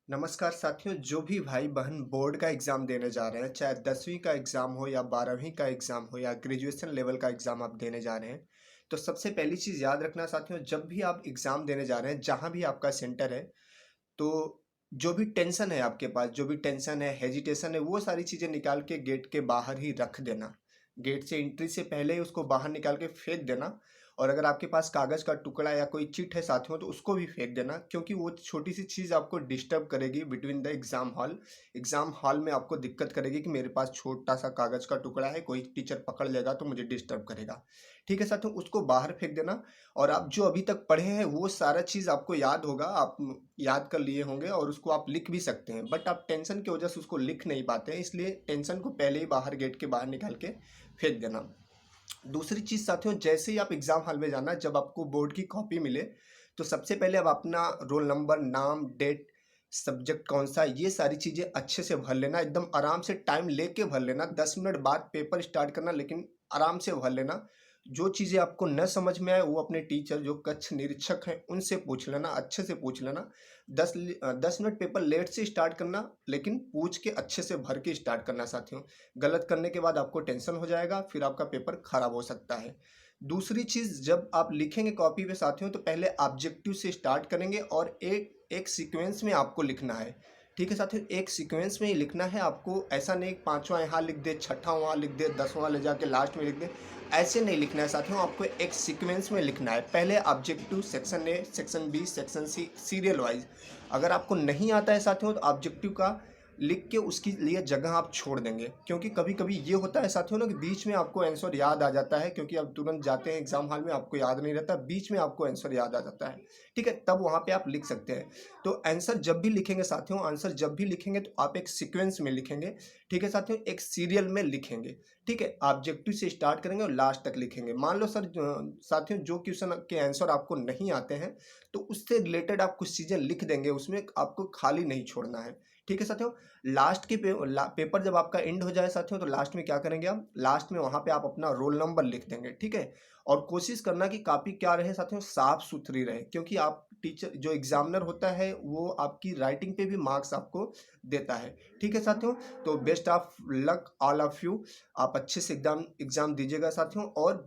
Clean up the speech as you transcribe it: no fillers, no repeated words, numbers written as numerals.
नमस्कार साथियों, जो भी भाई बहन बोर्ड का एग्ज़ाम देने जा रहे हैं, चाहे 10वीं का एग्ज़ाम हो या 12वीं का एग्ज़ाम हो या ग्रेजुएशन लेवल का एग्ज़ाम आप देने जा रहे हैं, तो सबसे पहली चीज़ याद रखना साथियों, जब भी आप एग्ज़ाम देने जा रहे हैं, जहाँ भी आपका सेंटर है, तो जो भी टेंशन है आपके पास, जो भी टेंशन है, हेजिटेशन है, वो सारी चीज़ें निकाल के गेट के बाहर ही रख देना। गेट से एंट्री से पहले ही उसको बाहर निकाल के फेंक देना। और अगर आपके पास कागज़ का टुकड़ा या कोई चिट है साथियों, तो उसको भी फेंक देना, क्योंकि वो छोटी-सी चीज़ आपको डिस्टर्ब करेगी between the exam hall. Exam hall में आपको दिक्कत करेगी कि मेरे पास छोटा-सा कागज़ का टुकड़ा है, कोई टीचर पकड़ लेगा तो मुझे डिस्टर्ब करेगा। ठीक है साथियों, उसको बाहर फेंक देना। और आप जो अभी तक पढ़े हैं वो सारा चीज़ आपको याद होगा, आप याद कर लिए होंगे और उसको आप लिख भी सकते हैं, बट आप टेंशन की वजह से उसको लिख नहीं पाते हैं, इसलिए टेंशन को पहले ही बाहर गेट के बाहर निकाल के फेंक देना। दूसरी चीज़ साथियों, जैसे ही आप एग्ज़ाम हॉल में जाना, जब आपको बोर्ड की कॉपी मिले, तो सबसे पहले आप अपना रोल नंबर, नाम, डेट, सब्जेक्ट कौन-सा, ये सारी चीज़ें अच्छे से भर लेना, एकदम आराम से टाइम लेके भर लेना। 10 मिनट बाद पेपर स्टार्ट करना, लेकिन आराम से भर लेना। जो चीज़ें आपको न समझ में आए, वो अपने टीचर जो कक्ष निरीक्षक हैं, उनसे पूछ लेना, अच्छे से पूछ लेना। 10 मिनट पेपर लेट से स्टार्ट करना, लेकिन पूछ के अच्छे से भर के स्टार्ट करना साथियों। गलत करने के बाद आपको टेंशन हो जाएगा, फिर आपका पेपर खराब हो सकता है। दूसरी चीज़, जब आप लिखेंगे कॉपी पे साथियों, तो पहले ऑब्जेक्टिव से स्टार्ट करेंगे और एक एक सीक्वेंस में आपको लिखना है। ठीक है साथियों, एक सीक्वेंस में ही लिखना है आपको, ऐसा नहीं 5वां यहाँ लिख दे, 6ठा वहाँ लिख दे, 10वां ले जाके लास्ट में लिख दे, ऐसे नहीं लिखना है साथियों, आपको एक सीक्वेंस में लिखना है। पहले objective, section A, section B, section C, serial wise. अगर आपको नहीं आता है साथियों, तो ऑब्जेक्टिव का लिख के उसके लिए जगह आप छोड़ देंगे, क्योंकि कभी-कभी ये होता है साथियों ना कि बीच में आपको आंसर याद आ जाता है, क्योंकि आप तुरंत जाते हैं एग्जाम हॉल में, आपको याद नहीं रहता, बीच में आपको आंसर याद आ जाता है। ठीक है, तब वहाँ पे आप लिख सकते हैं। तो आंसर जब भी लिखेंगे साथियों, आंसर जब भी लिखेंगे तो आप एक सीक्वेंस में लिखेंगे। ठीक है साथियों, एक सीरियल में लिखेंगे। ठीक है, ऑब्जेक्टिव से स्टार्ट करेंगे और लास्ट तक लिखेंगे। मान लो सर साथियों, जो क्वेश्चन के आंसर आपको नहीं आते हैं, तो उससे रिलेटेड आप कुछ चीज़ें लिख देंगे, उसमें आपको खाली नहीं छोड़ना है। ठीक है साथियों, लास्ट के पेपर जब आपका एंड हो जाए साथियों, तो लास्ट में क्या करेंगे आप, लास्ट में वहाँ पे आप अपना रोल नंबर लिख देंगे। ठीक है, और कोशिश करना कि कॉपी क्या रहे साथियों, साफ सुथरी रहे, क्योंकि आप टीचर जो एग्जामिनर होता है वो आपकी राइटिंग पे भी मार्क्स आपको देता है। ठीक है साथियों, तो best of luck all of you. आप अच्छे से एग्जाम एग्जाम दीजिएगा साथियों। और